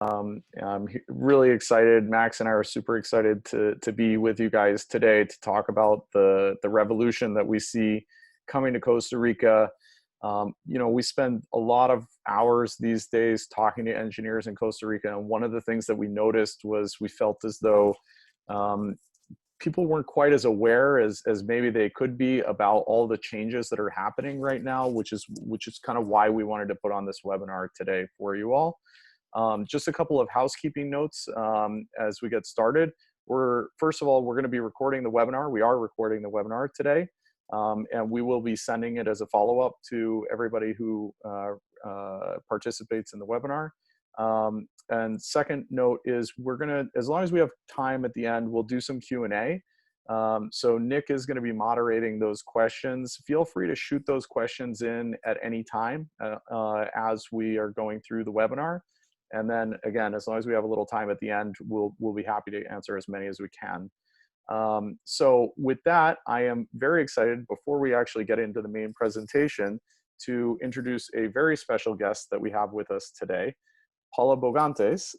I'm really excited. Max and I are super excited to be with you guys today to talk about the revolution that we see coming to Costa Rica. We spend a lot of hours these days talking to engineers in Costa Rica, and one of the things that we noticed was we felt as though um, people weren't quite as aware as maybe they could be about all the changes that are happening right now, which is kind of why we wanted to put on this webinar today for you all. Just a couple of housekeeping notes as we get started. First of all, we're going to be recording the webinar. We are recording the webinar today, and we will be sending it as a follow-up to everybody who participates in the webinar. And second note is as long as we have time at the end, we'll do some Q&A. So Nick is going to be moderating those questions. Feel free to shoot those questions in at any time as we are going through the webinar. And then again, as long as we have a little time at the end, we'll be happy to answer as many as we can. So with that, I am very excited, before we actually get into the main presentation, to introduce a very special guest that we have with us today, Paula Bogantes.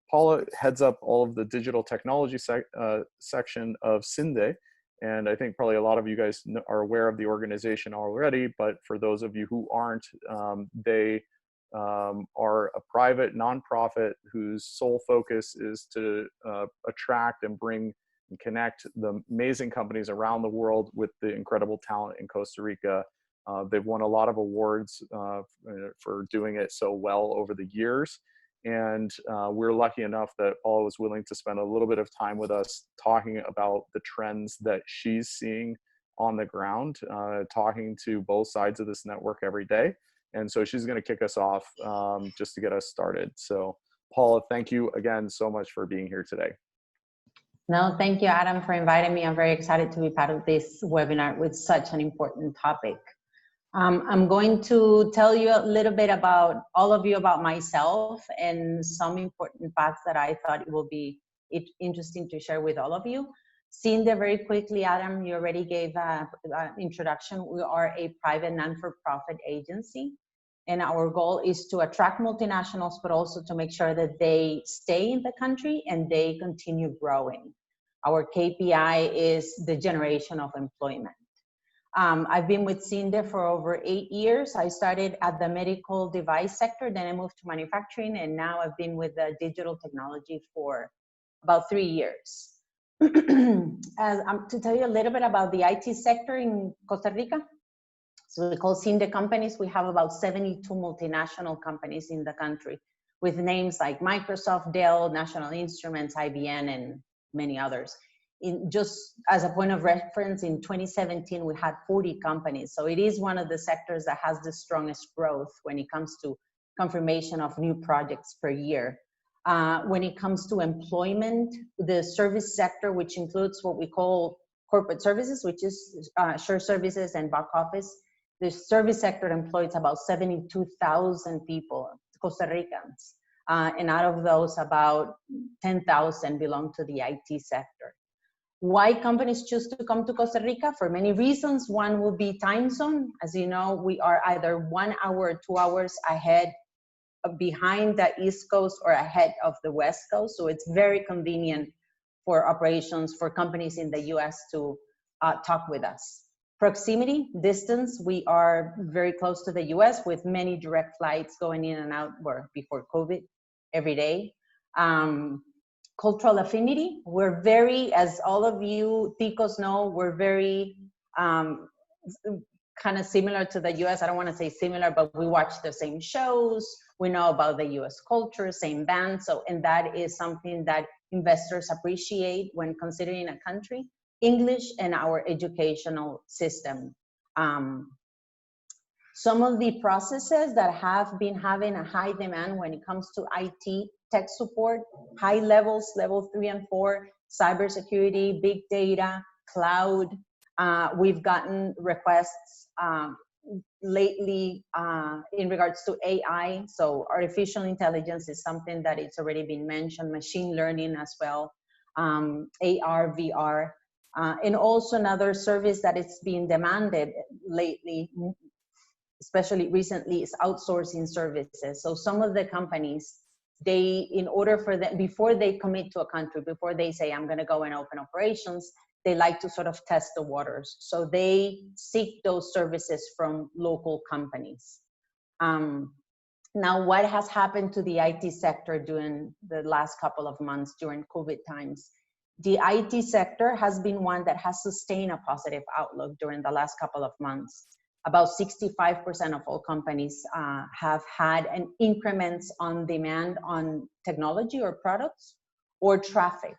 Paula heads up all of the digital technology section of CINDE. And I think probably a lot of you guys are aware of the organization already, but for those of you who aren't, they are a private nonprofit whose sole focus is to attract and bring and connect the amazing companies around the world with the incredible talent in Costa Rica. They've won a lot of awards for doing it so well over the years. And we're lucky enough that Paula was willing to spend a little bit of time with us talking about the trends that she's seeing on the ground, talking to both sides of this network every day. And so she's going to kick us off just to get us started. So Paula, thank you again so much for being here today. No, thank you, Adam, for inviting me. I'm very excited to be part of this webinar with such an important topic. I'm going to tell you a little bit about about myself and some important facts that I thought it will be interesting to share with all of you. CINDE, very quickly, Adam, you already gave an introduction. We are a private non-for-profit agency, and our goal is to attract multinationals, but also to make sure that they stay in the country and they continue growing. Our KPI is the generation of employment. I've been with CINDE for over 8 years. I started at the medical device sector, then I moved to manufacturing, and now I've been with the digital technology for about 3 years. To tell you a little bit about the IT sector in Costa Rica, so we call CINDE companies. We have about 72 multinational companies in the country with names like Microsoft, Dell, National Instruments, IBM, and many others. Just as a point of reference, in 2017, we had 40 companies. So it is one of the sectors that has the strongest growth when it comes to confirmation of new projects per year. When it comes to employment, the service sector, which includes what we call corporate services, which is shared services and back office, the service sector employs about 72,000 people, Costa Ricans. And out of those, about 10,000 belong to the IT sector. Why companies choose to come to Costa Rica? For many reasons. One will be time zone. As you know, we are either 1 hour or 2 hours ahead behind the East Coast or ahead of the West Coast. So it's very convenient for operations, for companies in the US to talk with us. Proximity, distance, we are very close to the US with many direct flights going in and out, or before COVID, every day. Cultural affinity, we're very, as all of you Ticos know, we're very kind of similar to the US. I don't want to say similar, but we watch the same shows. We know about the US culture, same bands. So, and that is something that investors appreciate when considering a country. English and our educational system. Some of the processes that have been having a high demand when it comes to IT, tech support, high levels, level 3 and 4, cybersecurity, big data, cloud. We've gotten requests lately in regards to AI. So artificial intelligence is something that it's already been mentioned, machine learning as well, AR, VR. And also another service that it's being demanded lately, especially recently, is outsourcing services. So some of the companies, they, in order for them, before they commit to a country, before they say, I'm going to go and open operations, they like to sort of test the waters. So they seek those services from local companies. Now, what has happened to the IT sector during the last couple of months during COVID times? The IT sector has been one that has sustained a positive outlook during the last couple of months. About 65% of all companies have had an increments on demand on technology or products or traffic.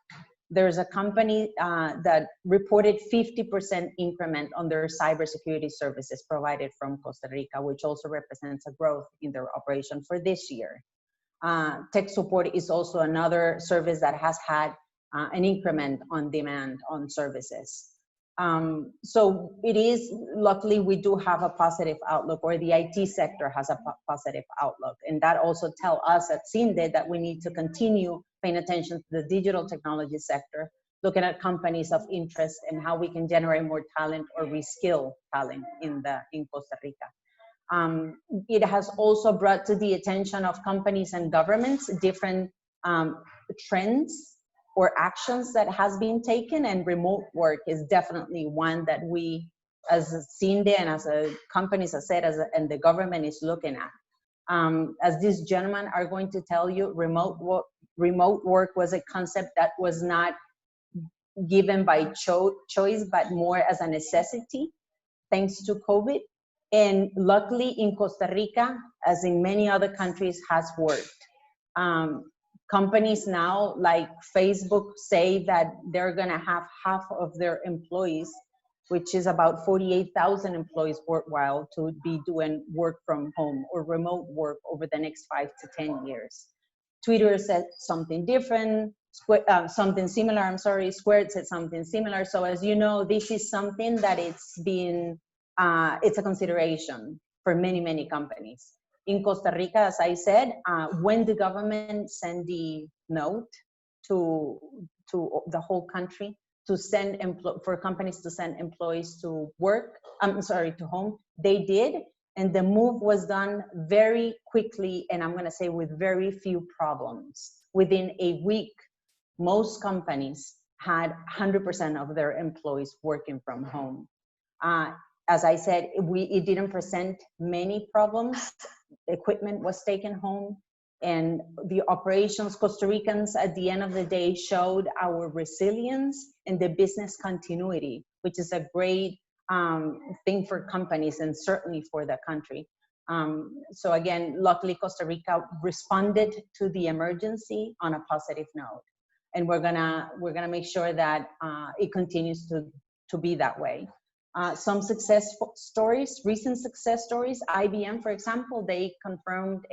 There's a company that reported 50% increment on their cybersecurity services provided from Costa Rica, which also represents a growth in their operation for this year. Tech support is also another service that has had an increment on demand on services. So it is, luckily, we do have a positive outlook, or the IT sector has a positive outlook. And that also tells us at CINDE that we need to continue paying attention to the digital technology sector, looking at companies of interest and how we can generate more talent or reskill talent in Costa Rica. It has also brought to the attention of companies and governments different trends or actions that has been taken, and remote work is definitely one that we, as CINDE and as a companies, as I said, and the government is looking at. As these gentlemen are going to tell you, remote work was a concept that was not given by choice, but more as a necessity, thanks to COVID. And luckily in Costa Rica, as in many other countries, has worked. Companies now, like Facebook, say that they're gonna have half of their employees, which is about 48,000 employees worldwide, to be doing work from home or remote work over the next 5 to 10 years. Twitter said something different, something similar, I'm sorry, Squared said something similar. So as you know, this is something that it's a consideration for many, many companies. In Costa Rica, as I said, when the government sent the note to the whole country to send for companies to send employees to to home, they did, and the move was done very quickly, and I'm going to say with very few problems. Within a week, most companies had 100% of their employees working from home. As I said, it didn't present many problems. Equipment was taken home, and the operations, Costa Ricans at the end of the day showed our resilience and the business continuity, which is a great thing for companies and certainly for the country. So again, luckily Costa Rica responded to the emergency on a positive note, and we're gonna make sure that it continues to be that way. Some success stories, recent success stories, IBM, for example, they confirmed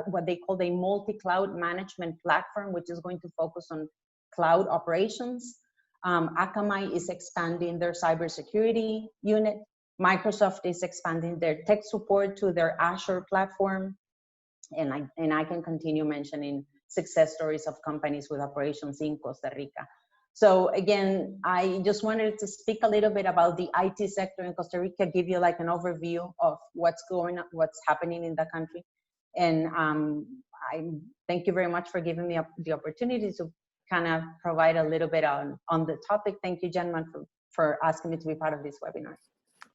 what they called a multi-cloud management platform, which is going to focus on cloud operations. Akamai is expanding their cybersecurity unit. Microsoft is expanding their tech support to their Azure platform. And I can continue mentioning success stories of companies with operations in Costa Rica. So again, I just wanted to speak a little bit about the IT sector in Costa Rica, give you like an overview of what's going on, what's happening in the country. And I thank you very much for giving me the opportunity to kind of provide a little bit on the topic. Thank you, gentlemen, for asking me to be part of this webinar.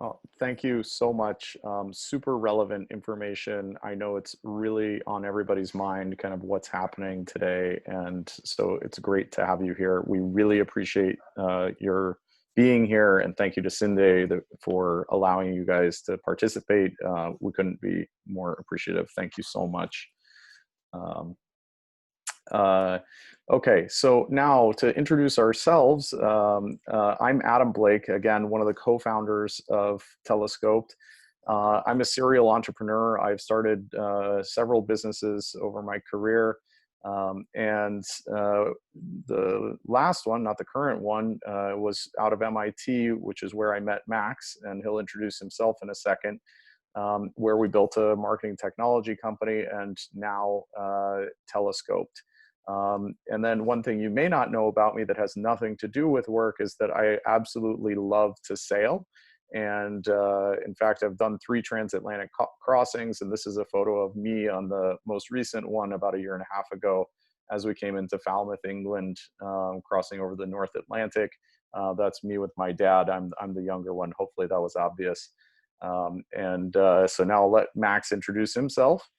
Oh, thank you so much. Super relevant information. I know it's really on everybody's mind, kind of what's happening today. And so it's great to have you here. We really appreciate your being here. And thank you to CINDE for allowing you guys to participate. We couldn't be more appreciative. Thank you so much. Okay, so now to introduce ourselves, I'm Adam Blake, again, one of the co-founders of Telescoped. I'm a serial entrepreneur. I've started several businesses over my career. And the last one, not the current one, was out of MIT, which is where I met Max, and he'll introduce himself in a second, where we built a marketing technology company and now Telescoped. And then one thing you may not know about me that has nothing to do with work is that I absolutely love to sail. And in fact, I've done 3 transatlantic crossings, and this is a photo of me on the most recent one about a year and a half ago as we came into Falmouth, England, crossing over the North Atlantic. That's me with my dad. I'm the younger one. Hopefully that was obvious. So now I'll let Max introduce himself.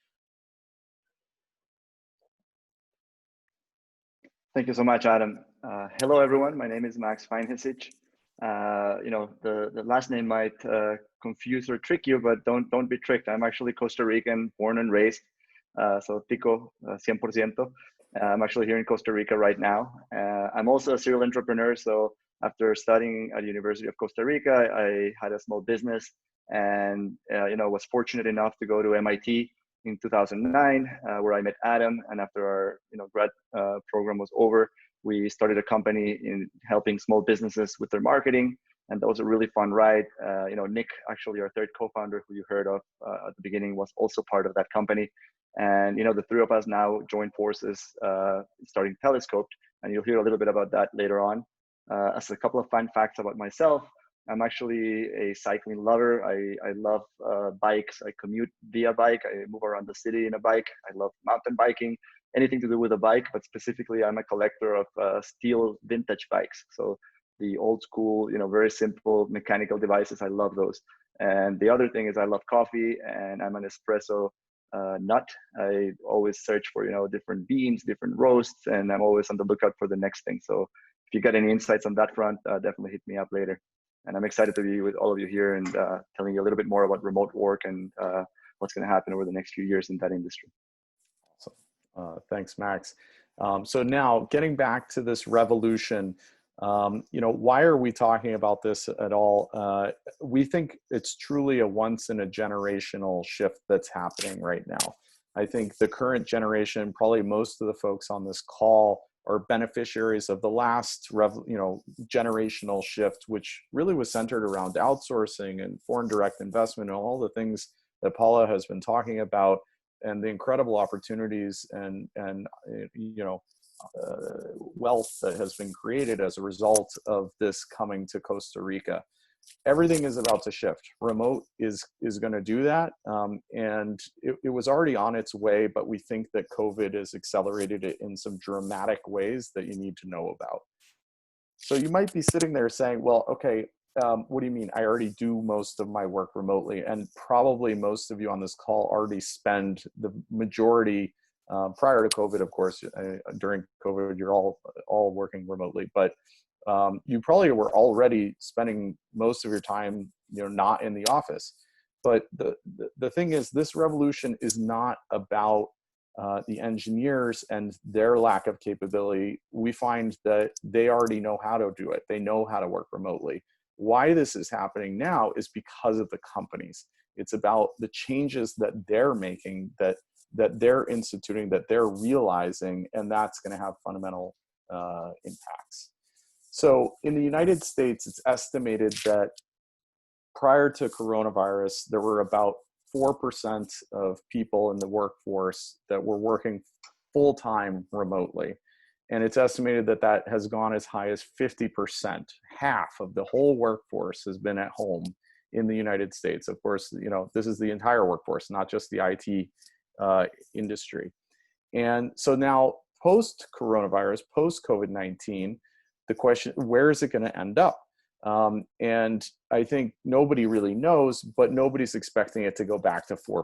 Thank you so much, Adam. Hello, everyone. My name is Max Feinhesich. The last name might confuse or trick you, but don't be tricked. I'm actually Costa Rican, born and raised. So Tico, 100%. I'm actually here in Costa Rica right now. I'm also a serial entrepreneur. So after studying at the University of Costa Rica, I had a small business and was fortunate enough to go to MIT in 2009, where I met Adam. And after our grad program was over, we started a company in helping small businesses with their marketing. And that was a really fun ride. Nick, actually our third co-founder who you heard of at the beginning, was also part of that company. And the 3 of us now join forces starting Telescope. And you'll hear a little bit about that later on. As a couple of fun facts about myself, I'm actually a cycling lover. I love bikes. I commute via bike. I move around the city in a bike. I love mountain biking, anything to do with a bike, but specifically I'm a collector of steel vintage bikes. So the old school, very simple mechanical devices. I love those. And the other thing is I love coffee, and I'm an espresso nut. I always search for, different beans, different roasts, and I'm always on the lookout for the next thing. So if you got any insights on that front, definitely hit me up later. And I'm excited to be with all of you here and telling you a little bit more about remote work and what's going to happen over the next few years in that industry. Awesome. Thanks, Max. So now getting back to this revolution, why are we talking about this at all? We think it's truly a once in a generational shift that's happening right now. I think the current generation, probably most of the folks on this call, are beneficiaries of the last generational shift, which really was centered around outsourcing and foreign direct investment and all the things that Paula has been talking about, and the incredible opportunities and wealth that has been created as a result of this coming to Costa Rica. Everything is about to shift. Remote is going to do that. And it was already on its way, but we think that COVID has accelerated it in some dramatic ways that you need to know about. So you might be sitting there saying, well, okay, what do you mean? I already do most of my work remotely. And probably most of you on this call already spend the majority prior to COVID, of course. During COVID, you're all working remotely, but you probably were already spending most of your time, not in the office. But the thing is, this revolution is not about the engineers and their lack of capability. We find that they already know how to do it. They know how to work remotely. Why this is happening now is because of the companies. It's about the changes that they're making, that they're instituting, that they're realizing, and that's going to have fundamental impacts. So in the United States, it's estimated that prior to coronavirus, there were about 4% of people in the workforce that were working full-time remotely. And it's estimated that that has gone as high as 50%. Half of the whole workforce has been at home in the United States. Of course, this is the entire workforce, not just the IT industry. And so now post-coronavirus, post-COVID-19, the question, where is it going to end up? And I think nobody really knows, but nobody's expecting it to go back to 4%.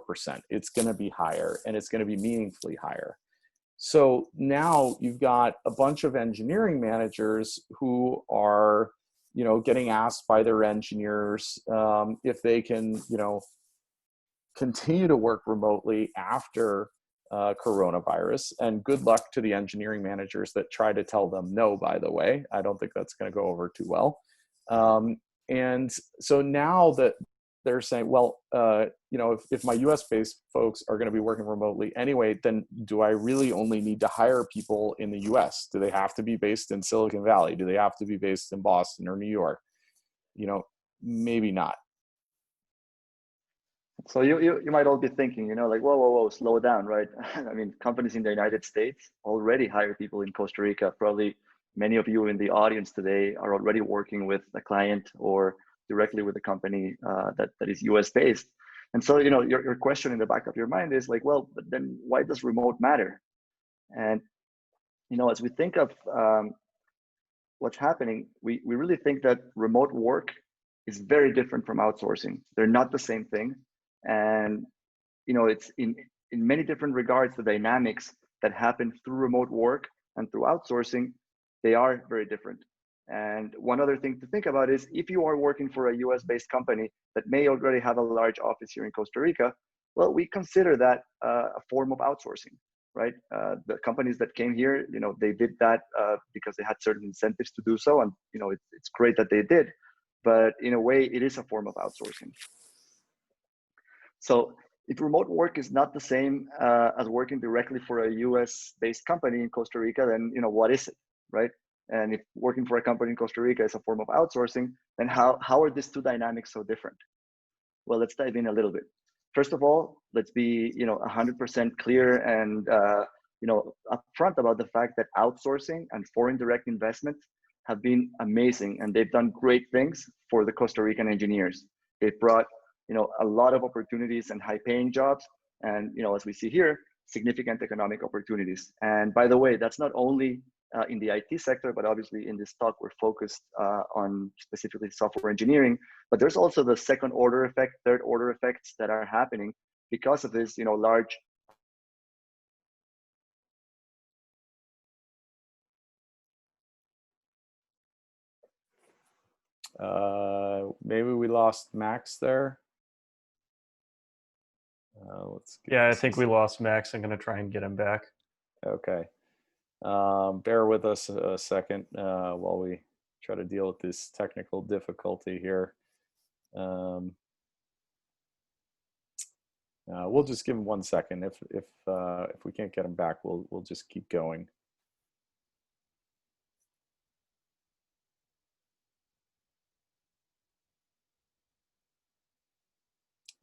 It's going to be higher, and it's going to be meaningfully higher. So now you've got a bunch of engineering managers who are, getting asked by their engineers if they can, continue to work remotely after coronavirus. And good luck to the engineering managers that try to tell them no, by the way. I don't think that's going to go over too well. And so now that they're saying, well, if my US-based folks are going to be working remotely anyway, then do I really only need to hire people in the US? Do they have to be based in Silicon Valley? Do they have to be based in Boston or New York? Maybe not. So you might all be thinking, like, whoa, slow down, right? I mean, companies in the United States already hire people in Costa Rica. Probably many of you in the audience today are already working with a client or directly with a company that is US based. And so, your question in the back of your mind is like, well, but then why does remote matter? And, as we think of what's happening, we really think that remote work is very different from outsourcing. They're not the same thing. And, it's in many different regards, the dynamics that happen through remote work and through outsourcing, they are very different. And one other thing to think about is if you are working for a US based company that may already have a large office here in Costa Rica, well, we consider that a form of outsourcing, right? The companies that came here, they did that because they had certain incentives to do so. And, it's great that they did, but in a way it is a form of outsourcing. So if remote work is not the same as working directly for a US based company in Costa Rica, then, what is it, right? And if working for a company in Costa Rica is a form of outsourcing, then how are these two dynamics so different? Well, let's dive in a little bit. First of all, let's be 100% clear and upfront about the fact that outsourcing and foreign direct investment have been amazing, and they've done great things for the Costa Rican engineers. They've brought a lot of opportunities and high-paying jobs, and as we see here, significant economic opportunities. And by the way, that's not only in the IT sector, but obviously in this talk, we're focused on specifically software engineering, but there's also the second order effect, third order effects that are happening because of this, large. Maybe we lost Max there. Yeah, I think we lost Max. I'm going to try and get him back. Okay. Bear with us a second while we try to deal with this technical difficulty here. We'll just give him 1 second. If we can't get him back, we'll just keep going.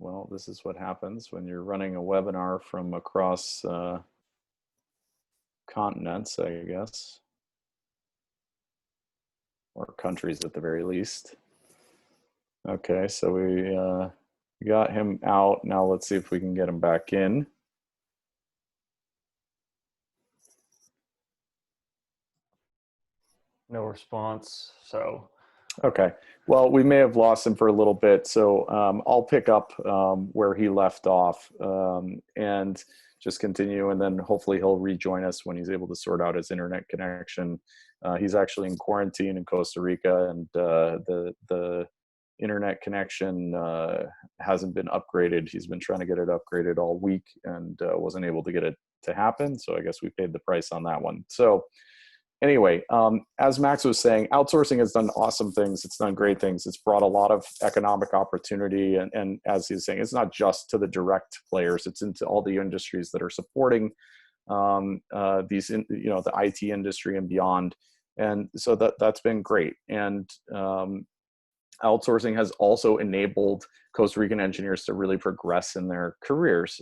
Well, this is what happens when you're running a webinar from across continents, I guess, or countries at the very least. Okay, so we got him out. Now let's see if we can get him back in. No response, so. Okay, well, we may have lost him for a little bit, so I'll pick up where he left off and just continue, and then hopefully he'll rejoin us when he's able to sort out his internet connection. He's actually in quarantine in Costa Rica, and the internet connection hasn't been upgraded. He's been trying to get it upgraded all week and wasn't able to get it to happen, so I guess we paid the price on that one. So anyway, as Max was saying, outsourcing has done awesome things. It's done great things. It's brought a lot of economic opportunity. And as he was saying, it's not just to the direct players. It's into all the industries that are supporting these, the IT industry and beyond. And so that's been great. And outsourcing has also enabled Costa Rican engineers to really progress in their careers.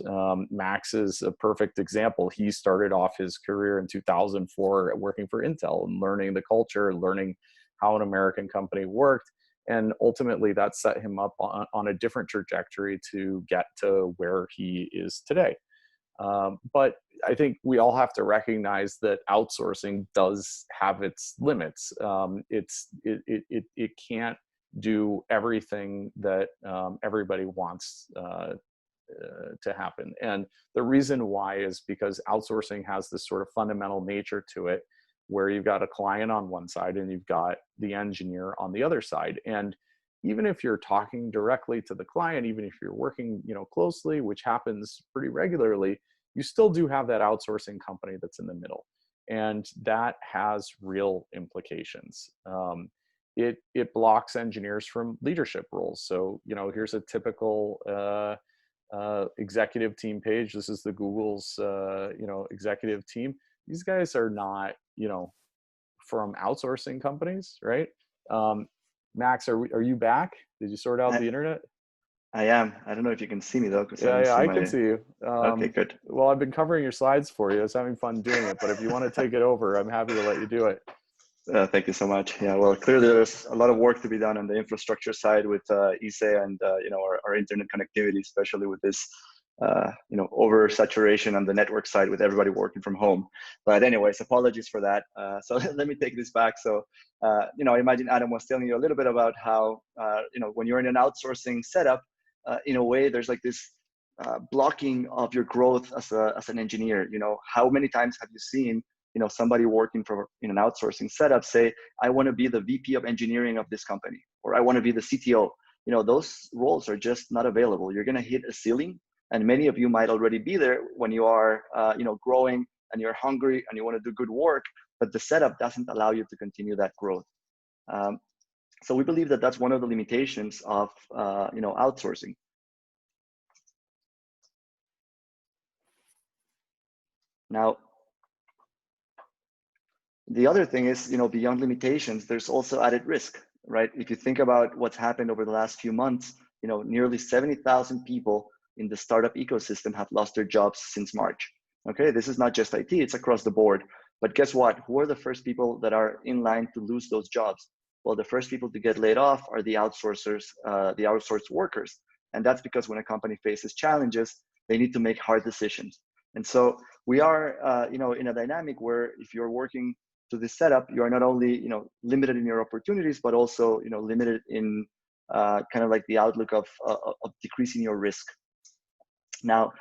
Max is a perfect example. He started off his career in 2004 working for Intel and learning the culture, learning how an American company worked. And ultimately that set him up on a different trajectory to get to where he is today. But I think we all have to recognize that outsourcing does have its limits. It can't do everything that everybody wants to happen. And the reason why is because outsourcing has this sort of fundamental nature to it, where you've got a client on one side and you've got the engineer on the other side. And even if you're talking directly to the client, even if you're working, closely, which happens pretty regularly, you still do have that outsourcing company that's in the middle. And that has real implications. It blocks engineers from leadership roles. So, here's a typical executive team page. This is the Google's, executive team. These guys are not, from outsourcing companies, right? Max, are you back? Did you sort out the internet? I am. I don't know if you can see me though. Yeah, I can see you. Okay, good. Well, I've been covering your slides for you. I was having fun doing it, but if you want to take it over, I'm happy to let you do it. Thank you so much. Yeah, well, clearly there's a lot of work to be done on the infrastructure side with ISE and our internet connectivity, especially with this oversaturation on the network side with everybody working from home. But anyways, apologies for that. So let me take this back. So I imagine Adam was telling you a little bit about how when you're in an outsourcing setup, in a way there's like this blocking of your growth as an engineer. How many times have you seen somebody working in an outsourcing setup say, I want to be the VP of engineering of this company, or I want to be the CTO. Those roles are just not available. You're going to hit a ceiling, and many of you might already be there when you are growing and you're hungry and you want to do good work, but the setup doesn't allow you to continue that growth. So we believe that that's one of the limitations of outsourcing. Now, the other thing is, beyond limitations, there's also added risk, right? If you think about what's happened over the last few months, nearly 70,000 people in the startup ecosystem have lost their jobs since March. Okay, this is not just IT, it's across the board. But guess what? Who are the first people that are in line to lose those jobs? Well, the first people to get laid off are the outsourcers, the outsourced workers. And that's because when a company faces challenges, they need to make hard decisions. And so we are, in a dynamic where if you're working to this setup, you are not only limited in your opportunities, but also limited in kind of like the outlook of decreasing your risk. Now,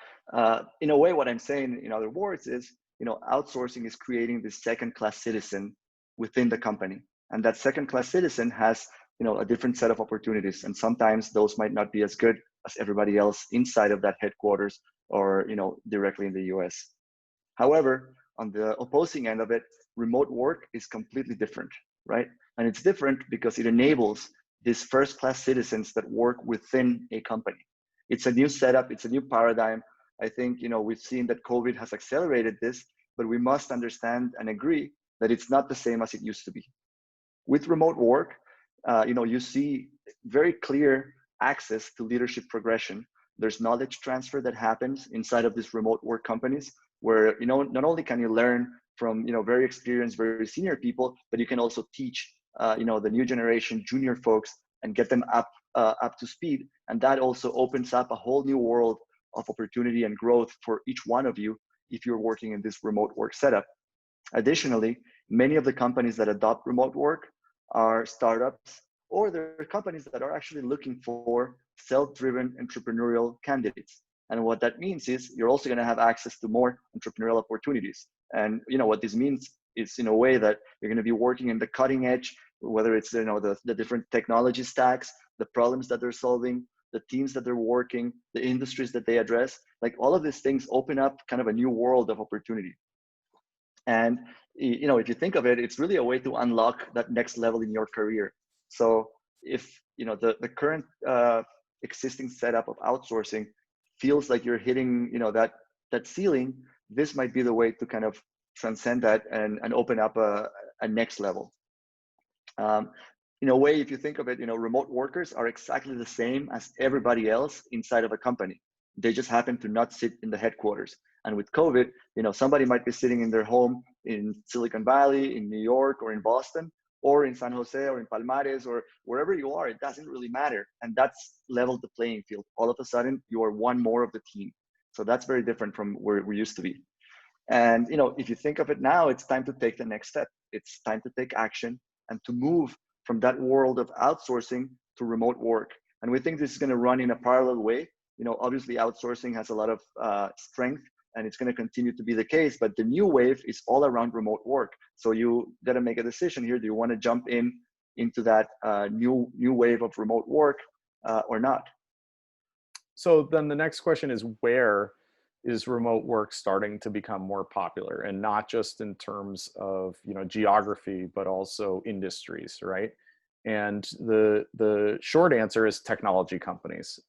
in a way, what I'm saying, in other words, is outsourcing is creating this second-class citizen within the company, and that second-class citizen has a different set of opportunities, and sometimes those might not be as good as everybody else inside of that headquarters or directly in the US. However, on the opposing end of it, remote work is completely different, right? And it's different because it enables these first-class citizens that work within a company. It's a new setup, it's a new paradigm. I think we've seen that COVID has accelerated this, but we must understand and agree that it's not the same as it used to be. With remote work, you see very clear access to leadership progression. There's knowledge transfer that happens inside of these remote work companies, where not only can you learn from very experienced, very senior people, but you can also teach the new generation junior folks and get them up to speed. And that also opens up a whole new world of opportunity and growth for each one of you if you're working in this remote work setup. Additionally, many of the companies that adopt remote work are startups, or they're companies that are actually looking for self-driven entrepreneurial candidates. And what that means is you're also going to have access to more entrepreneurial opportunities. And what this means is, in a way, that you're going to be working in the cutting edge, whether it's the different technology stacks, the problems that they're solving, the teams that they're working, the industries that they address. Like, all of these things open up kind of a new world of opportunity. And if you think of it, it's really a way to unlock that next level in your career. So if the current existing setup of outsourcing feels like you're hitting that ceiling, this might be the way to kind of transcend that and open up a next level. In a way, if you think of it, remote workers are exactly the same as everybody else inside of a company. They just happen to not sit in the headquarters. And with COVID, somebody might be sitting in their home in Silicon Valley, in New York, or in Boston, or in San Jose, or in Palmares, or wherever you are. It doesn't really matter. And that's leveled the playing field. All of a sudden, you are one more of the team. So that's very different from where we used to be. And if you think of it now, it's time to take the next step. It's time to take action and to move from that world of outsourcing to remote work. And we think this is going to run in a parallel way. Obviously, outsourcing has a lot of strength, and it's going to continue to be the case. But the new wave is all around remote work. So you got to make a decision here. Do you want to jump into that new wave of remote work or not? So then the next question is, where is remote work starting to become more popular, and not just in terms of geography, but also industries, right? And the short answer is technology companies.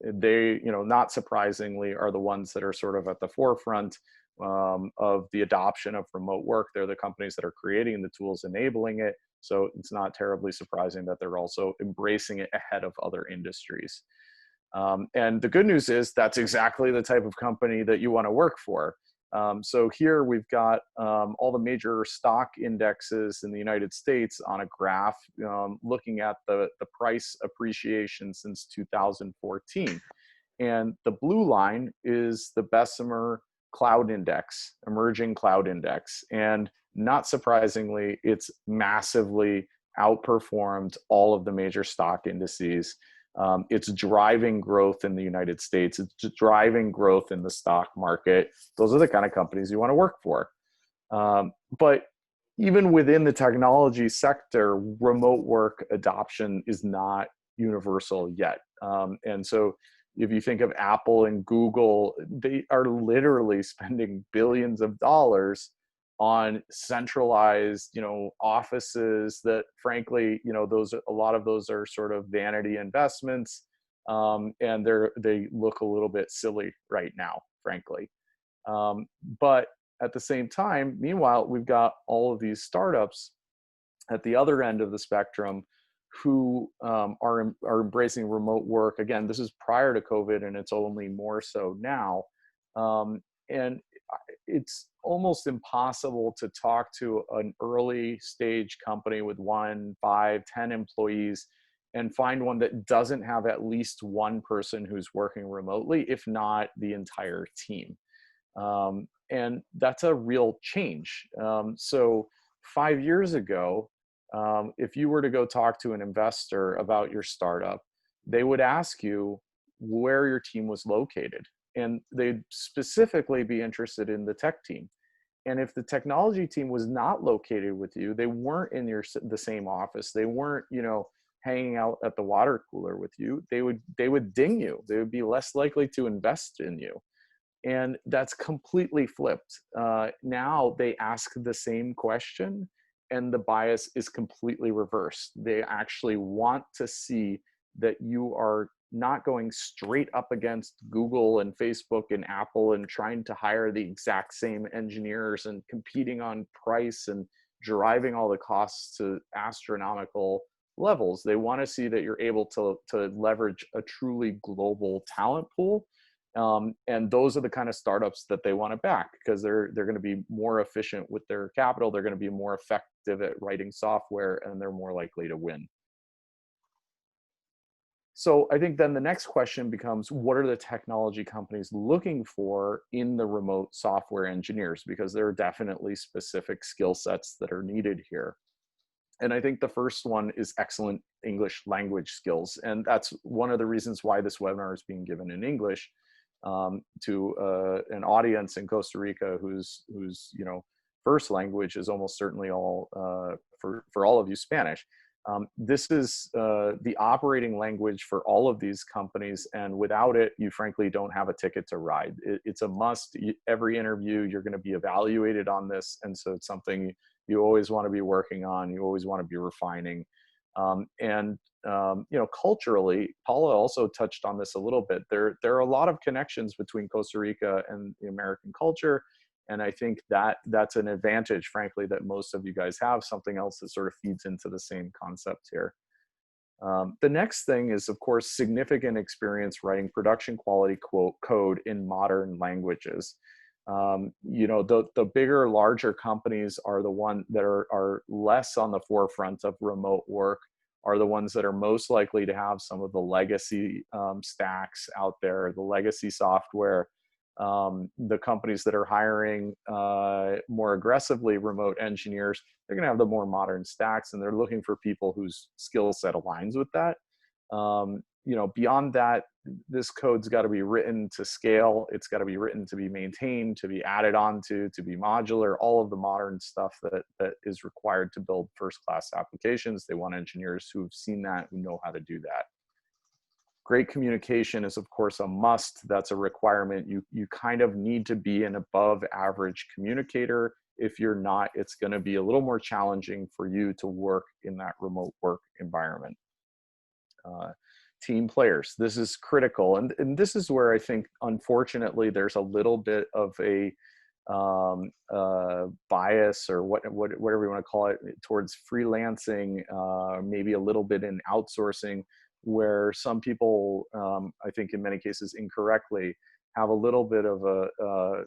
They, not surprisingly, are the ones that are sort of at the forefront of the adoption of remote work. They're the companies that are creating the tools enabling it. So it's not terribly surprising that they're also embracing it ahead of other industries. And the good news is that's exactly the type of company that you want to work for. So here we've got all the major stock indexes in the United States on a graph looking at the price appreciation since 2014. And the blue line is the Bessemer Cloud Index, Emerging Cloud Index. And not surprisingly, it's massively outperformed all of the major stock indices. It's driving growth in the United States. It's driving growth in the stock market. Those are the kind of companies you want to work for. But even within the technology sector, remote work adoption is not universal yet. And so if you think of Apple and Google, they are literally spending billions of dollars on centralized, offices that, frankly, a lot of those are sort of vanity investments, and they look a little bit silly right now, frankly. But at the same time, meanwhile, we've got all of these startups at the other end of the spectrum who are embracing remote work. Again, this is prior to COVID, and it's only more so now. And it's almost impossible to talk to an early stage company with 1, 5, 10 employees and find one that doesn't have at least one person who's working remotely, if not the entire team. And that's a real change. So 5 years ago, if you were to go talk to an investor about your startup, they would ask you where your team was located. And they'd specifically be interested in the tech team. And if the technology team was not located with you, they weren't in the same office, they weren't, hanging out at the water cooler with you, they would ding you. They would be less likely to invest in you. And that's completely flipped. Now they ask the same question, and the bias is completely reversed. They actually want to see that you are not going straight up against Google and Facebook and Apple and trying to hire the exact same engineers and competing on price and driving all the costs to astronomical levels. They want to see that you're able to leverage a truly global talent pool. And those are the kind of startups that they want to back, because they're going to be more efficient with their capital. They're going to be more effective at writing software, and they're more likely to win. So I think then the next question becomes, what are the technology companies looking for in the remote software engineers? Because there are definitely specific skill sets that are needed here. And I think the first one is excellent English language skills. And that's one of the reasons why this webinar is being given in English to an audience in Costa Rica whose first language is almost certainly all for all of you Spanish. This is the operating language for all of these companies, and without it, you frankly don't have a ticket to ride. It's a must. Every interview, you're going to be evaluated on this, and so it's something you always want to be working on. You always want to be refining. Culturally, Paula also touched on this a little bit. There are a lot of connections between Costa Rica and the American culture. And I think that's an advantage, frankly, that most of you guys have, something else that sort of feeds into the same concept here. The next thing is, of course, significant experience writing production quality code in modern languages. The bigger, larger companies are the ones that are less on the forefront of remote work, are the ones that are most likely to have some of the legacy stacks out there, the legacy software. The companies that are hiring more aggressively remote engineers, they're going to have the more modern stacks, and they're looking for people whose skill set aligns with that. Beyond that, this code's got to be written to scale. It's got to be written to be maintained, to be added onto, to be modular, all of the modern stuff that is required to build first-class applications. They want engineers who've seen that, who know how to do that. Great communication is, of course, a must. That's a requirement. You kind of need to be an above average communicator. If you're not, it's going to be a little more challenging for you to work in that remote work environment. Team players, this is critical. And this is where I think, unfortunately, there's a little bit of a bias, or whatever you want to call it, towards freelancing, maybe a little bit in outsourcing, where some people, I think in many cases incorrectly, have a little bit of a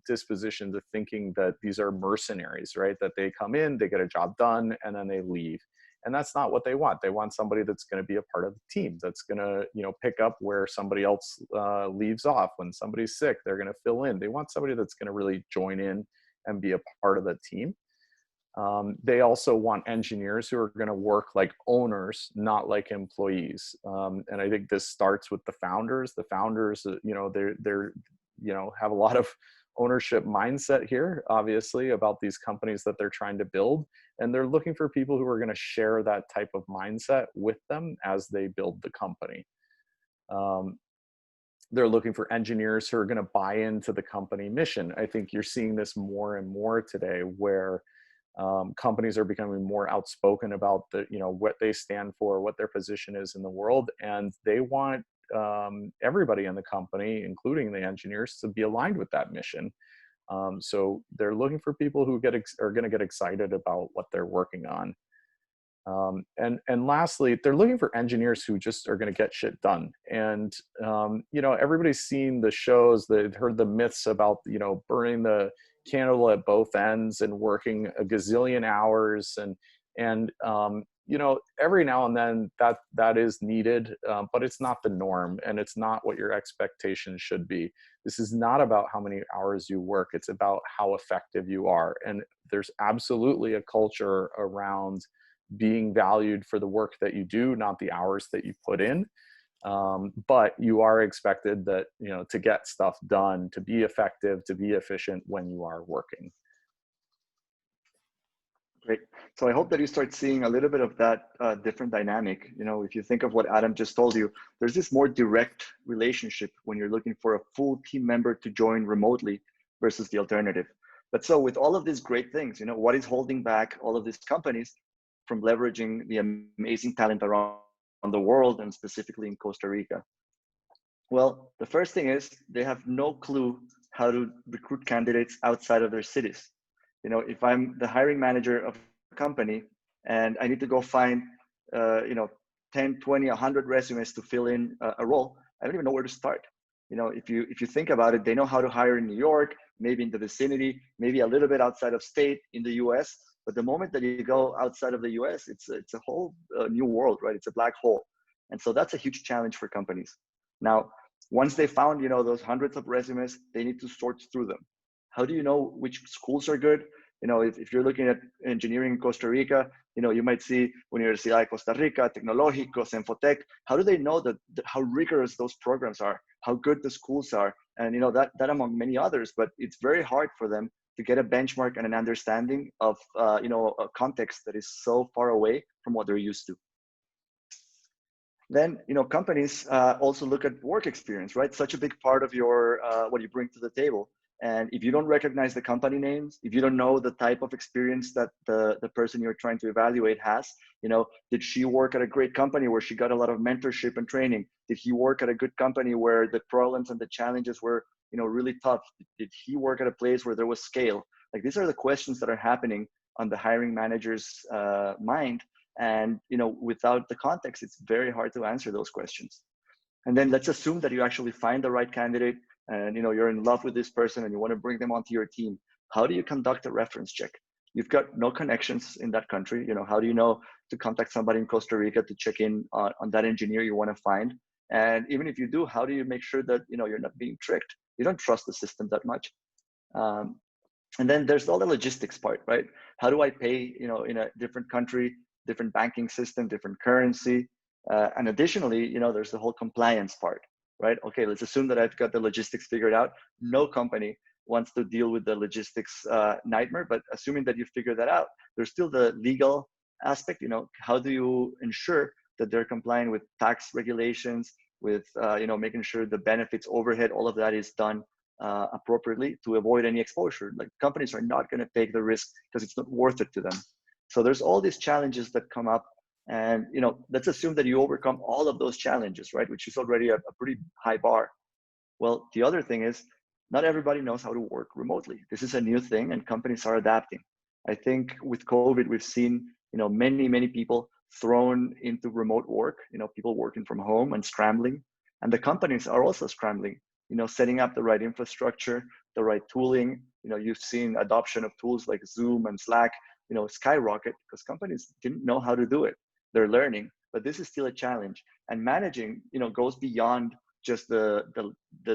disposition to thinking that these are mercenaries, right? That they come in, they get a job done, and then they leave. And that's not what they want. They want somebody that's going to be a part of the team, that's going to, you know, pick up where somebody else leaves off. When somebody's sick, they're going to fill in. They want somebody that's going to really join in and be a part of the team. They also want engineers who are going to work like owners, not like employees. And I think this starts with the founders. The founders, you know, they're you know, have a lot of ownership mindset here, obviously, about these companies that they're trying to build. And they're looking for people who are going to share that type of mindset with them as they build the company. They're looking for engineers who are going to buy into the company mission. I think you're seeing this more and more today, where companies are becoming more outspoken about the, you know, what they stand for, what their position is in the world, and they want everybody in the company, including the engineers, to be aligned with that mission. So they're looking for people who are going to get excited about what they're working on. And lastly, they're looking for engineers who just are going to get shit done. And, you know, everybody's seen the shows, they've heard the myths about, you know, burning the candle at both ends and working a gazillion hours. And you know, every now and then that is needed, but it's not the norm, and it's not what your expectation should be. This is not about how many hours you work. It's about how effective you are. And there's absolutely a culture around being valued for the work that you do, not the hours that you put in. But you are expected that, you know, to get stuff done, to be effective, to be efficient when you are working. Great. So I hope that you start seeing a little bit of that different dynamic. You know, if you think of what Adam just told you, there's this more direct relationship when you're looking for a full team member to join remotely versus the alternative. But so with all of these great things, you know, what is holding back all of these companies from leveraging the amazing talent around the world, and specifically in Costa Rica? Well, the first thing is they have no clue how to recruit candidates outside of their cities. You know, if I'm the hiring manager of a company and I need to go find, you know, 10, 20, 100 resumes to fill in a role, I don't even know where to start. You know, if you think about it, they know how to hire in New York, maybe in the vicinity, maybe a little bit outside of state in the US. But the moment that you go outside of the US, it's a whole new world, right? It's a black hole. And so that's a huge challenge for companies. Now, once they found, you know, those hundreds of resumes, they need to sort through them. How do you know which schools are good? You know, if you're looking at engineering in Costa Rica, you know, you might see Universidad de Costa Rica, Tecnológico, Senfotec. How do they know how rigorous those programs are, how good the schools are? And, you know, that among many others, but it's very hard for them to get a benchmark and an understanding of, you know, a context that is so far away from what they're used to. Then, you know, companies also look at work experience, right? Such a big part of your, what you bring to the table. And if you don't recognize the company names, if you don't know the type of experience that the person you're trying to evaluate has, you know, did she work at a great company where she got a lot of mentorship and training? Did he work at a good company where the problems and the challenges were, you know, really tough? Did he work at a place where there was scale? Like, these are the questions that are happening on the hiring manager's mind. And, you know, without the context, it's very hard to answer those questions. And then let's assume that you actually find the right candidate and, you know, you're in love with this person and you want to bring them onto your team. How do you conduct a reference check? You've got no connections in that country. You know, how do you know to contact somebody in Costa Rica to check in on that engineer you want to find? And even if you do, how do you make sure that, you know, you're not being tricked? You don't trust the system that much. And then there's all the logistics part, right? How do I pay, you know, in a different country, different banking system, different currency? And additionally, you know, there's the whole compliance part, right? Okay, let's assume that I've got the logistics figured out. No company wants to deal with the logistics nightmare, but assuming that you figure that out, there's still the legal aspect. You know, how do you ensure that they're complying with tax regulations, with, you know, making sure the benefits, overhead, all of that is done appropriately to avoid any exposure. Like, companies are not going to take the risk because it's not worth it to them. So there's all these challenges that come up, and, you know, let's assume that you overcome all of those challenges, right? Which is already a pretty high bar. Well, the other thing is, not everybody knows how to work remotely. This is a new thing, and companies are adapting. I think with COVID, we've seen, you know, many people thrown into remote work. You know, people working from home and scrambling, and the companies are also scrambling. You know, setting up the right infrastructure, the right tooling. You've seen adoption of tools like Zoom and Slack, skyrocket because companies didn't know how to do it. They're learning, but this is still a challenge. And managing, goes beyond just the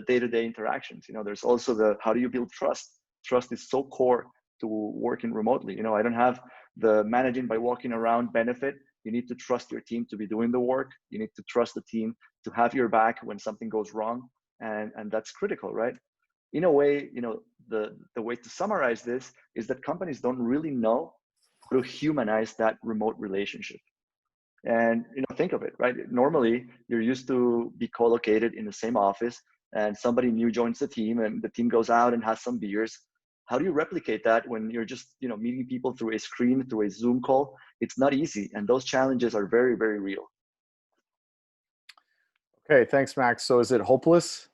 day-to-day interactions. There's also how do you build trust? Trust is so core to working remotely. I don't have the managing by walking around benefit. You need to trust your team to be doing the work. You need to trust the team to have your back when something goes wrong. And that's critical, right? In a way, the way to summarize this is that companies don't really know how to humanize that remote relationship. And think of it, right? Normally, you're used to be co-located in the same office, and somebody new joins the team, and the team goes out and has some beers. How do you replicate that when you're just meeting people through a screen, through a Zoom call? It's not easy, and those challenges are very, very real. Okay, thanks, Max. So is it hopeless?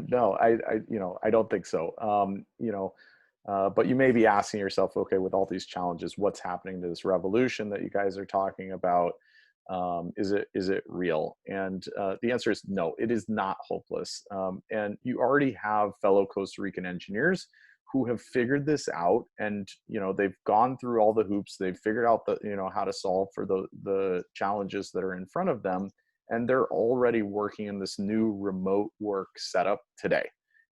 No, I don't think so. But you may be asking yourself, okay, with all these challenges, what's happening to this revolution that you guys are talking about? Is it real? And the answer is no, it is not hopeless. And you already have fellow Costa Rican engineers who have figured this out, and they've gone through all the hoops. They've figured out how to solve for the challenges that are in front of them, and they're already working in this new remote work setup today.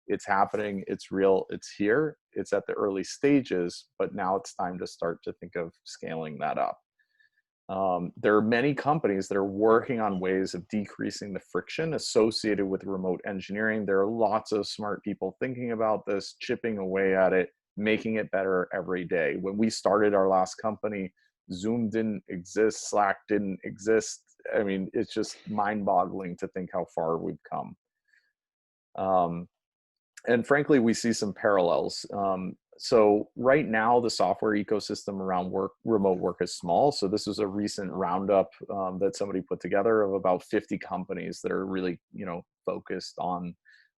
It's happening, it's real, it's here, it's at the early stages, but now it's time to start to think of scaling that up. There are many companies that are working on ways of decreasing the friction associated with remote engineering. There are lots of smart people thinking about this, chipping away at it, making it better every day. When we started our last company, Zoom didn't exist, Slack didn't exist. I mean, it's just mind-boggling to think how far we've come. And frankly, we see some parallels. So right now, the software ecosystem around remote work is small. So this was a recent roundup that somebody put together of about 50 companies that are really, focused on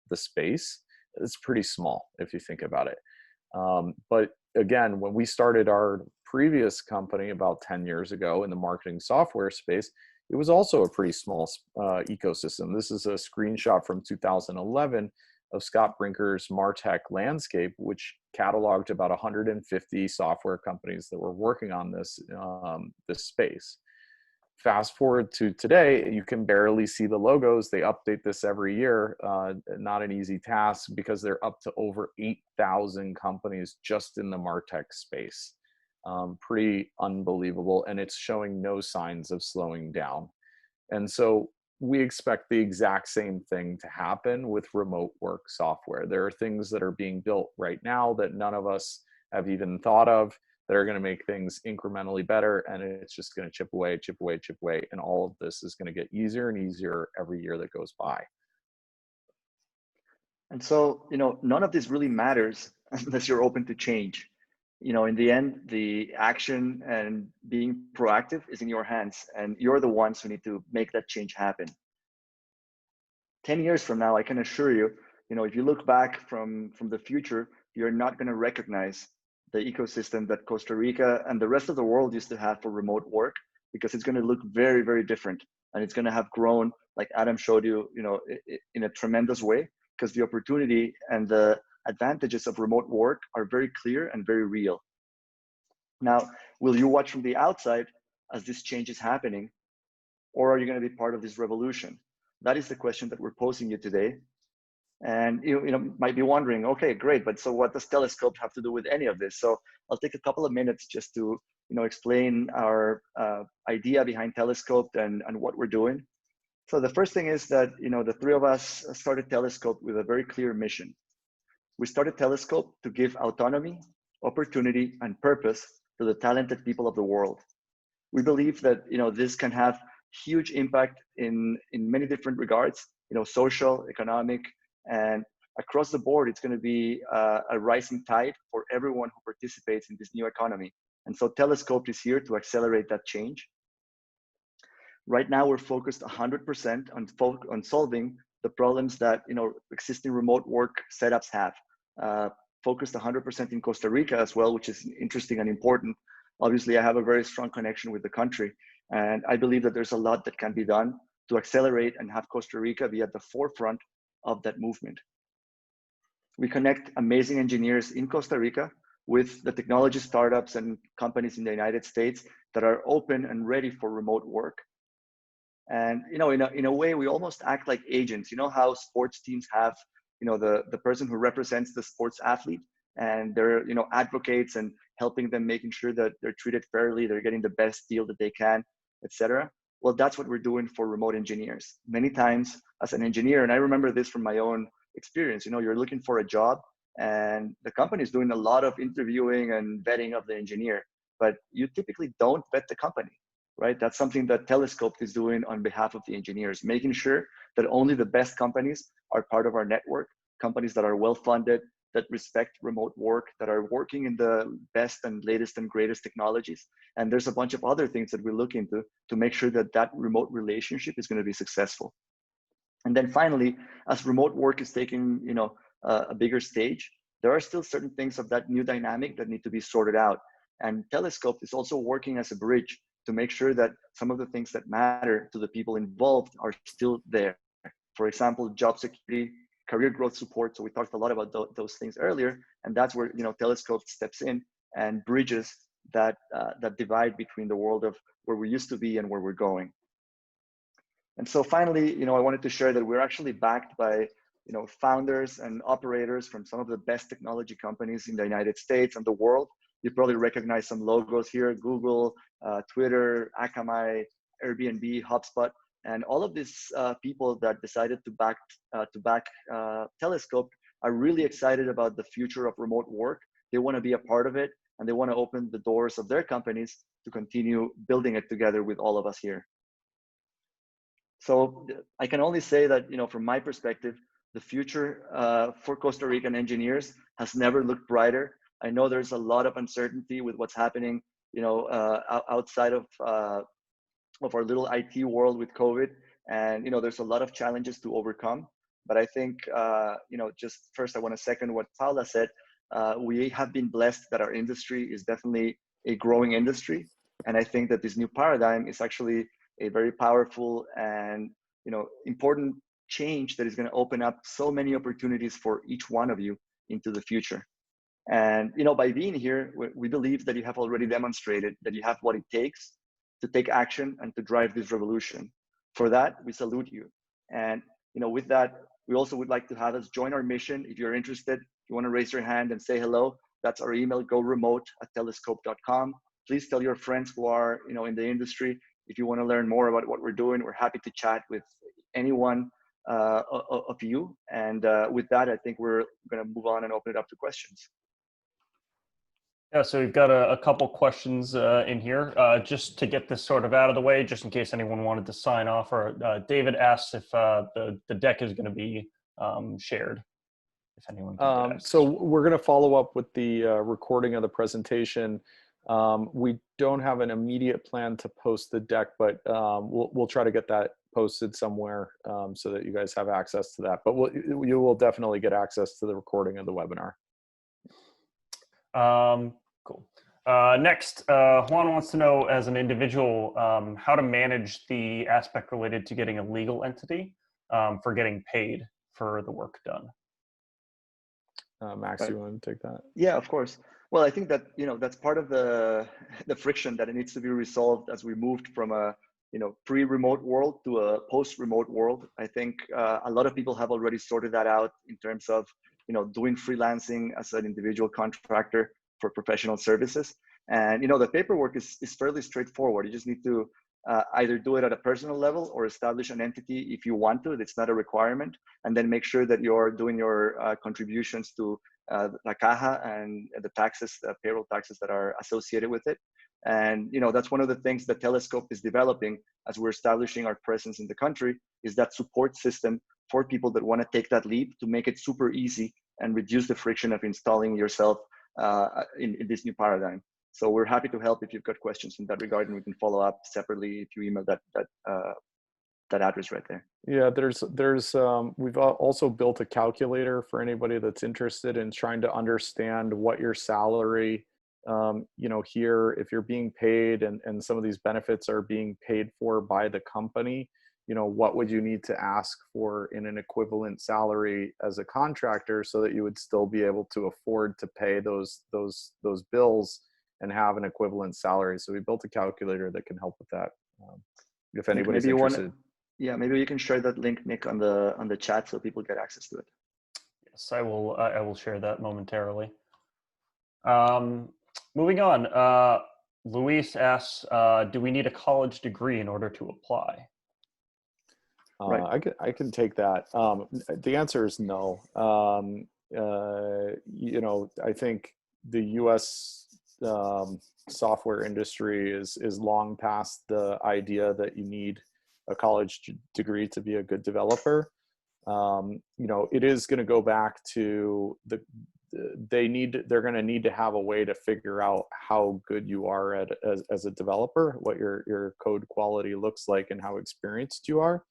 the space. It's pretty small if you think about it. But again, when we started our previous company about 10 years ago in the marketing software space, it was also a pretty small ecosystem. This is a screenshot from 2011 of Scott Brinker's MarTech landscape, which cataloged about 150 software companies that were working on this space. Fast forward to today, you can barely see the logos. They update this every year. Not an easy task because they're up to over 8,000 companies just in the MarTech space. Pretty unbelievable, and it's showing no signs of slowing down. And so we expect the exact same thing to happen with remote work software. There are things that are being built right now that none of us have even thought of that are going to make things incrementally better, and it's just going to chip away, chip away, chip away, and all of this is going to get easier and easier every year that goes by. And so, none of this really matters unless you're open to change. In the end, the action and being proactive is in your hands, and you're the ones who need to make that change happen. 10 years from now, I can assure you, if you look back from the future, you're not going to recognize the ecosystem that Costa Rica and the rest of the world used to have for remote work, because it's going to look very, very different. And it's going to have grown, like Adam showed you, in a tremendous way, because the opportunity and the advantages of remote work are very clear and very real. Now, will you watch from the outside as this change is happening, or are you going to be part of this revolution? That is the question that we're posing you today. And you might be wondering, okay, great, but so what does Telescope have to do with any of this? So I'll take a couple of minutes just to explain our idea behind Telescope and what we're doing. So the first thing is that the three of us started Telescope with a very clear mission. We started Telescope to give autonomy, opportunity, and purpose to the talented people of the world. We believe that this can have huge impact in many different regards, social, economic, and across the board. It's going to be a rising tide for everyone who participates in this new economy. And so Telescope is here to accelerate that change. Right now, we're focused 100% on solving the problems that existing remote work setups have. Focused 100% in Costa Rica as well, which is interesting and important. Obviously, I have a very strong connection with the country, and I believe that there's a lot that can be done to accelerate and have Costa Rica be at the forefront of that movement. We connect amazing engineers in Costa Rica with the technology startups and companies in the United States that are open and ready for remote work. And in a way, we almost act like agents. You know how sports teams have the person who represents the sports athlete, and they're advocates and helping them, making sure that they're treated fairly, they're getting the best deal that they can, etc. Well, that's what we're doing for remote engineers. Many times as an engineer, and I remember this from my own experience, you're looking for a job and the company is doing a lot of interviewing and vetting of the engineer, but you typically don't vet the company, right? That's something that Telescope is doing on behalf of the engineers, making sure that only the best companies are part of our network, companies that are well-funded, that respect remote work, that are working in the best and latest and greatest technologies. And there's a bunch of other things that we look into to make sure that that remote relationship is going to be successful. And then finally, as remote work is taking a bigger stage, there are still certain things of that new dynamic that need to be sorted out. And Telescope is also working as a bridge to make sure that some of the things that matter to the people involved are still there. For example, job security, career growth support. So we talked a lot about those things earlier, and that's where Telescope steps in and bridges that divide between the world of where we used to be and where we're going. And so finally, I wanted to share that we're actually backed by founders and operators from some of the best technology companies in the United States and the world. You probably recognize some logos here: Google, Twitter, Akamai, Airbnb, HubSpot. And all of these people that decided to back Telescope are really excited about the future of remote work. They want to be a part of it, and they want to open the doors of their companies to continue building it together with all of us here. So I can only say that, from my perspective, the future for Costa Rican engineers has never looked brighter. I know there's a lot of uncertainty with what's happening, outside of our little IT world with COVID. And, there's a lot of challenges to overcome. But I think, just first, I want to second what Paula said. We have been blessed that our industry is definitely a growing industry. And I think that this new paradigm is actually a very powerful and, important change that is going to open up so many opportunities for each one of you into the future. And, by being here, we believe that you have already demonstrated that you have what it takes to take action and to drive this revolution. For that, we salute you. And, with that, we also would like to have us join our mission. If you're interested, if you want to raise your hand and say hello, that's our email, goremote@telescope.com. Please tell your friends who are, in the industry. If you want to learn more about what we're doing, we're happy to chat with anyone of you. And with that, I think we're going to move on and open it up to questions. Yeah, so we've got a couple questions in here. Just to get this sort of out of the way, just in case anyone wanted to sign off, or David asks if the deck is going to be shared. If anyone can get so we're going to follow up with the recording of the presentation. We don't have an immediate plan to post the deck, but we'll try to get that posted somewhere so that you guys have access to that. But you will definitely get access to the recording of the webinar. Cool. Next, Juan wants to know, as an individual, how to manage the aspect related to getting a legal entity for getting paid for the work done. Max, you want to take that? Yeah, of course. Well, I think that, that's part of the friction that it needs to be resolved as we moved from a, pre-remote world to a post-remote world. I think a lot of people have already sorted that out in terms of, doing freelancing as an individual contractor for professional services. And, the paperwork is fairly straightforward. You just need to either do it at a personal level or establish an entity if you want to. It's not a requirement. And then make sure that you're doing your contributions to La Caja and the taxes, the payroll taxes that are associated with it. And, that's one of the things that Telescope is developing as we're establishing our presence in the country, is that support system for people that want to take that leap, to make it super easy and reduce the friction of installing yourself in this new paradigm. So we're happy to help if you've got questions in that regard, and we can follow up separately if you email that address right there. Yeah, we've also built a calculator for anybody that's interested in trying to understand what your salary, here, if you're being paid and some of these benefits are being paid for by the company, what would you need to ask for in an equivalent salary as a contractor so that you would still be able to afford to pay those bills and have an equivalent salary. So we built a calculator that can help with that. If anybody's interested. Yeah, maybe you can share that link, Nick, on the chat so people get access to it. Yes, I will share that momentarily. Moving on, Luis asks, do we need a college degree in order to apply? Right. I can take that. The answer is no. I think the U.S. Software industry is long past the idea that you need a college degree to be a good developer. It is going to go back to they're going to need to have a way to figure out how good you are as a developer, what your code quality looks like, and how experienced you are.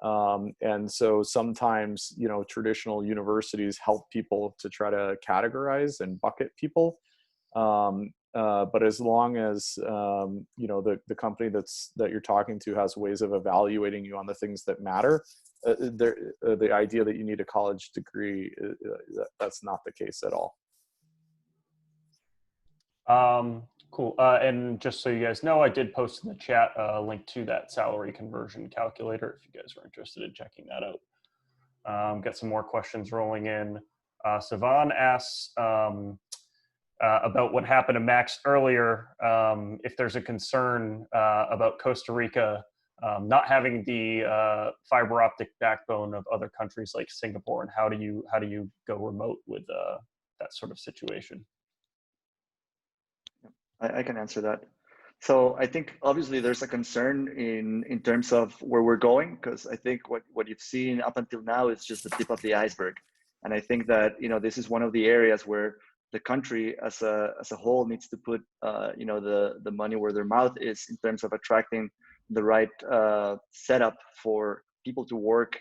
And so sometimes, traditional universities help people to try to categorize and bucket people. But as long as, the company that you're talking to has ways of evaluating you on the things that matter, the idea that you need a college degree, that's not the case at all. Cool. And just so you guys know, I did post in the chat a link to that salary conversion calculator if you guys are interested in checking that out. Got some more questions rolling in. Savan asks about what happened to Max earlier, if there's a concern about Costa Rica not having the fiber optic backbone of other countries like Singapore, and how do you go remote with that sort of situation? I can answer that. So I think obviously there's a concern in terms of where we're going, because I think what you've seen up until now is just the tip of the iceberg. And I think that, this is one of the areas where the country as a whole needs to put, the money where their mouth is in terms of attracting the right setup for people to work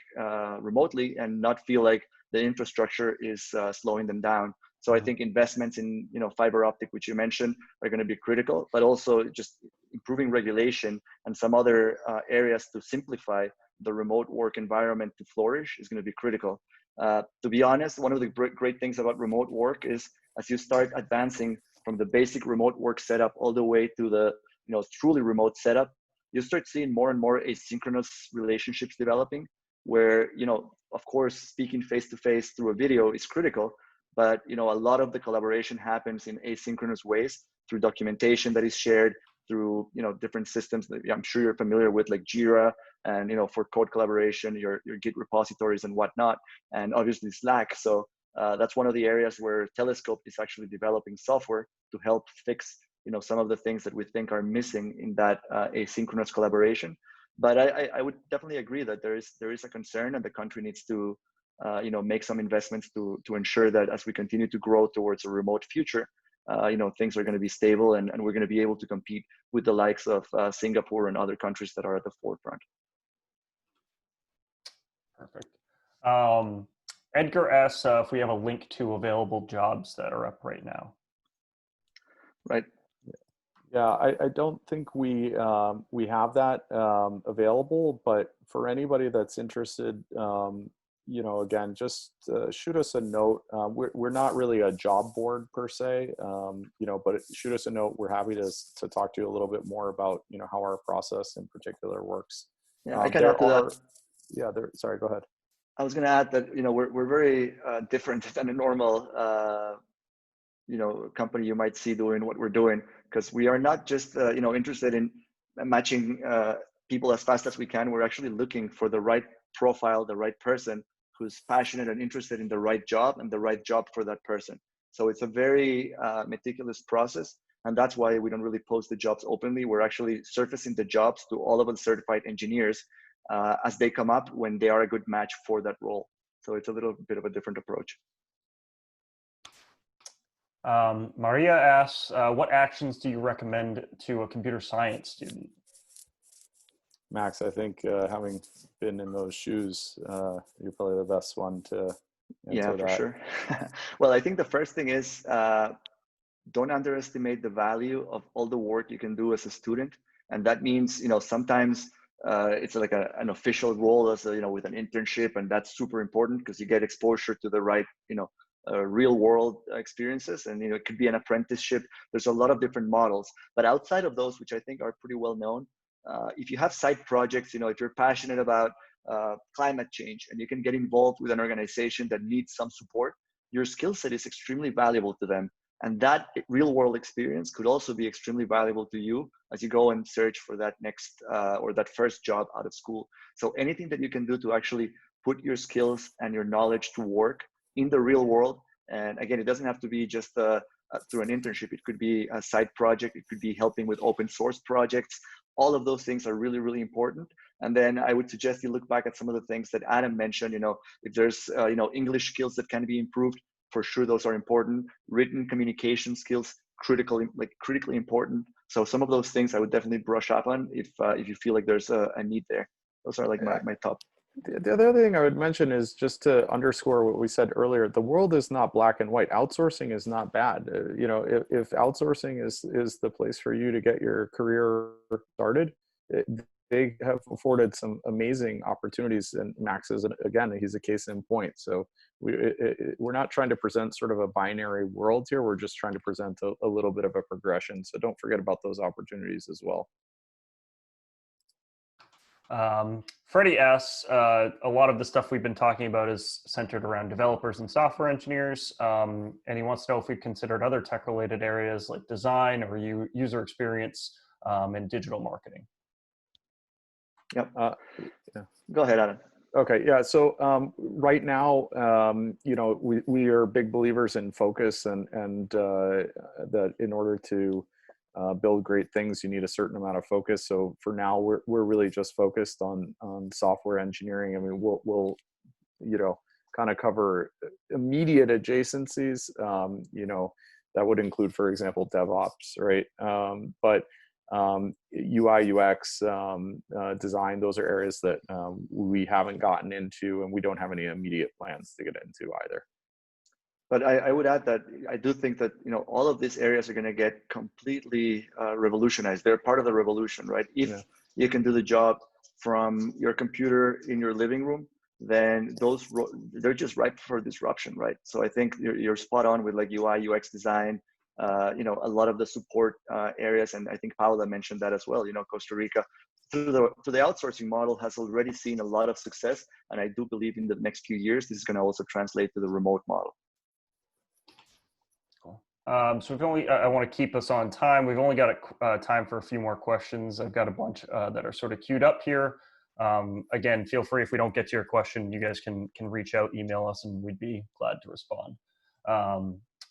remotely and not feel like the infrastructure is slowing them down. So I think investments in fiber optic, which you mentioned, are going to be critical, but also just improving regulation and some other areas to simplify the remote work environment to flourish is going to be critical. To be honest, one of the great things about remote work is as you start advancing from the basic remote work setup all the way to the truly remote setup, you start seeing more and more asynchronous relationships developing, where of course speaking face to face through a video is critical. But a lot of the collaboration happens in asynchronous ways through documentation that is shared through different systems that I'm sure you're familiar with, like Jira, and for code collaboration, your Git repositories and whatnot, and obviously Slack. So that's one of the areas where Telescope is actually developing software to help fix some of the things that we think are missing in that asynchronous collaboration. But I would definitely agree that there is a concern, and the country needs to make some investments to ensure that as we continue to grow towards a remote future, things are going to be stable, and we're going to be able to compete with the likes of Singapore and other countries that are at the forefront. Perfect. Edgar asks if we have a link to available jobs that are up right now. Right. Yeah, I don't think we have that available, but for anybody that's interested, again, just shoot us a note. We're not really a job board per se, but shoot us a note. We're happy to talk to you a little bit more about, how our process in particular works. Yeah, I can add to that. Yeah, sorry, go ahead. I was going to add that, we're very different than a normal, company you might see doing what we're doing, because we are not just, interested in matching people as fast as we can. We're actually looking for the right profile, the right person who's passionate and interested in the right job and the right job for that person. So it's a very meticulous process. And that's why we don't really post the jobs openly. We're actually surfacing the jobs to all of the certified engineers as they come up when they are a good match for that role. So it's a little bit of a different approach. Maria asks, what actions do you recommend to a computer science student? Max, I think having been in those shoes, you're probably the best one to answer that. For sure. Well, I think the first thing is don't underestimate the value of all the work you can do as a student. And that means, sometimes it's like an official role as with an internship, and that's super important because you get exposure to the right real world experiences, and it could be an apprenticeship. There's a lot of different models, but outside of those, which I think are pretty well known, if you have side projects, if you're passionate about climate change and you can get involved with an organization that needs some support, your skill set is extremely valuable to them. And that real world experience could also be extremely valuable to you as you go and search for that next or that first job out of school. So anything that you can do to actually put your skills and your knowledge to work in the real world. And again, it doesn't have to be just through an internship. It could be a side project. It could be helping with open source projects. All of those things are really, really important. And then I would suggest you look back at some of the things that Adam mentioned. If there's English skills that can be improved, for sure those are important. Written communication skills, critically important. So some of those things I would definitely brush up on if you feel like there's a need there. Those are like my top. The other thing I would mention is just to underscore what we said earlier, the world is not black and white. Outsourcing is not bad. If outsourcing is the place for you to get your career started, they have afforded some amazing opportunities, and Max is, again, he's a case in point. So we're not trying to present sort of a binary world here. We're just trying to present a little bit of a progression. So don't forget about those opportunities as well. Freddie asks, a lot of the stuff we've been talking about is centered around developers and software engineers. And he wants to know if we've considered other tech related areas like design or user experience and digital marketing. Yep. Yeah. Go ahead, Adam. Okay. Yeah. So right now, we are big believers in focus, and that in order to build great things, you need a certain amount of focus. So for now, we're really just focused on software engineering. I mean, we'll kind of cover immediate adjacencies. That would include, for example, DevOps, right? But UI, UX, design, those are areas that we haven't gotten into, and we don't have any immediate plans to get into either. But I would add that I do think that all of these areas are going to get completely revolutionized. They're part of the revolution, right? If you can do the job from your computer in your living room, then they're just ripe for disruption, right? So I think you're spot on with like UI, UX design. A lot of the support areas, and I think Paula mentioned that as well. Costa Rica through the outsourcing model has already seen a lot of success, and I do believe in the next few years this is going to also translate to the remote model. So I want to keep us on time. We've only got time for a few more questions. I've got a bunch that are sort of queued up here. Again, feel free, if we don't get to your question, you guys can reach out, email us, and we'd be glad to respond.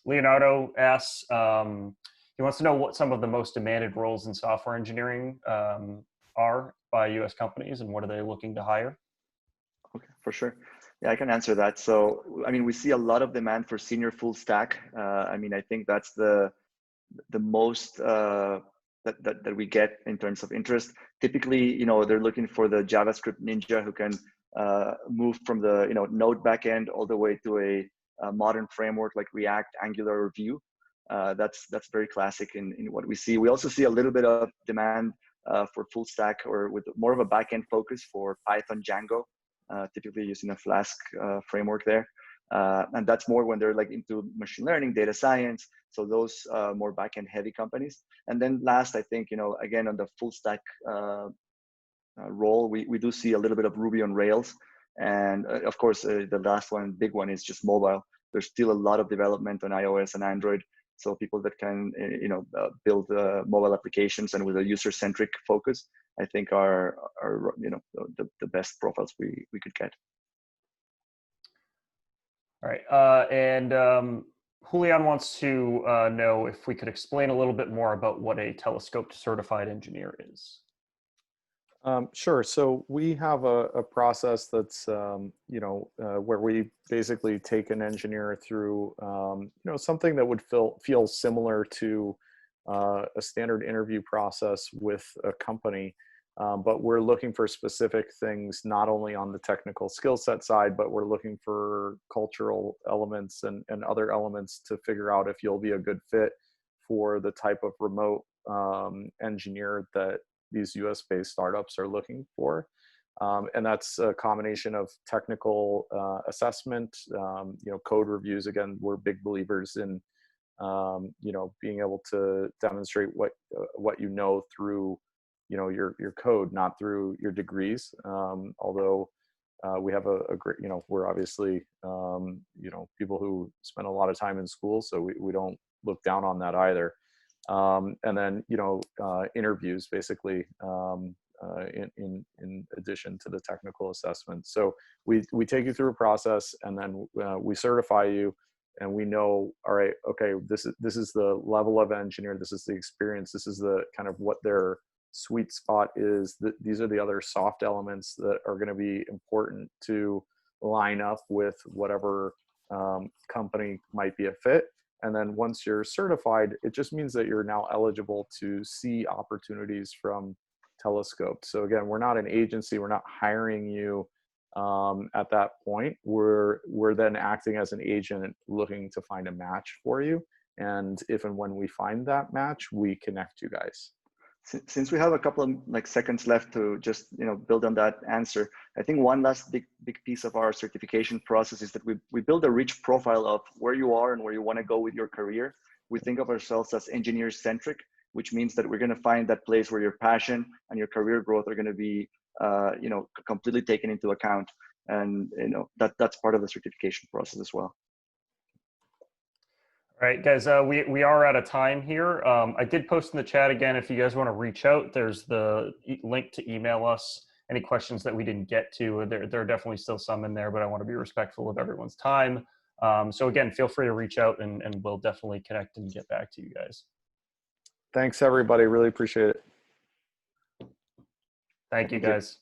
Leonardo asks, he wants to know what some of the most demanded roles in software engineering are by US companies, and what are they looking to hire? Okay, for sure. Yeah, I can answer that. So, I mean, we see a lot of demand for senior full stack. I think that's the most that we get in terms of interest. Typically, they're looking for the JavaScript ninja who can move from the Node backend all the way to a modern framework like React, Angular, or Vue. That's very classic in what we see. We also see a little bit of demand for full stack or with more of a backend focus for Python, Django. Typically using a Flask framework there. And that's more when they're like into machine learning, data science. So those more backend heavy companies. And then last, I think, again, on the full stack role, we do see a little bit of Ruby on Rails. And of course, the last one, big one, is just mobile. There's still a lot of development on iOS and Android. So people that can, build mobile applications and with a user-centric focus, I think are the best profiles we could get. All right, and Julian wants to know if we could explain a little bit more about what a telescoped certified engineer is. Sure. So we have a process that's, where we basically take an engineer through, something that would feel similar to a standard interview process with a company. But we're looking for specific things, not only on the technical skill set side, but we're looking for cultural elements and other elements to figure out if you'll be a good fit for the type of remote engineer that these US-based startups are looking for. And that's a combination of technical assessment, code reviews. Again, we're big believers in, being able to demonstrate what you know through, your code, not through your degrees. Although we have a great, we're obviously, people who spend a lot of time in school, so we don't look down on that either. And then, interviews basically, in addition to the technical assessment. So we take you through a process, and then we certify you, and we know, all right, okay, this is the level of engineer, this is the experience, this is the kind of what their sweet spot is. These are the other soft elements that are going to be important to line up with whatever company might be a fit. And then once you're certified, it just means that you're now eligible to see opportunities from Telescope. So again, we're not an agency, we're not hiring you at that point. We're then acting as an agent looking to find a match for you. And if and when we find that match, we connect you guys. Since we have a couple of seconds left to just build on that answer, I think one last big piece of our certification process is that we build a rich profile of where you are and where you want to go with your career. We think of ourselves as engineer centric, which means that we're going to find that place where your passion and your career growth are going to be completely taken into account, and that's part of the certification process as well. All right, guys, we are out of time here. I did post in the chat again, if you guys want to reach out, there's the link to email us any questions that we didn't get to. There are definitely still some in there, but I want to be respectful of everyone's time. So again, feel free to reach out, and we'll definitely connect and get back to you guys. Thanks, everybody. Really appreciate it. Thank you, guys.